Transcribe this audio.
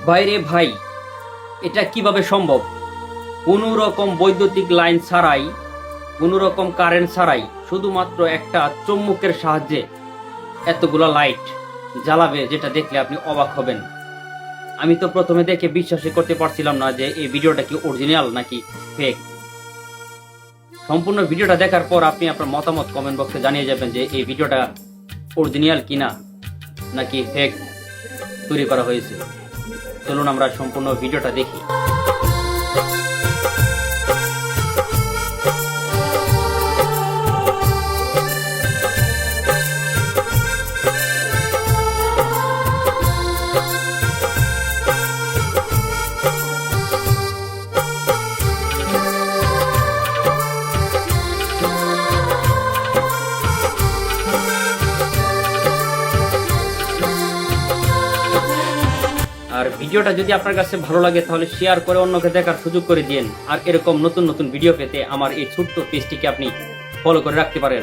ভাইরে ভাই, এটা কিভাবে সম্ভব? কোনো রকম বৈদ্যুতিক লাইন ছাড়াই, কোনো রকম কারেন্ট ছাড়াই, শুধুমাত্র একটা চুম্বকের সাহায্যে এতগুলো লাইট জ্বালাবে, যেটা দেখলে আপনি অবাক হবেন। আমি তো প্রথমে দেখে বিশ্বাসই করতে পারছিলাম না যে এই ভিডিওটা কি অরিজিনাল নাকি ফেক। সম্পূর্ণ ভিডিওটা দেখার পর আপনি আপনার মতামত কমেন্ট বক্সে জানিয়ে যাবেন যে এই ভিডিওটা অরিজিনাল কিনা নাকি ফেক তৈরি করা হয়েছে। চলুন আমরা সম্পূর্ণ ভিডিওটা দেখি। আর ভিডিওটা যদি আপনার কাছে ভালো লাগে তাহলে শেয়ার করে অন্যকে দেখার সুযোগ করে দিন। আর এরকম নতুন নতুন ভিডিও পেতে আমার এই ছোট্ট পেজটিকে আপনি ফলো করে রাখতে পারেন।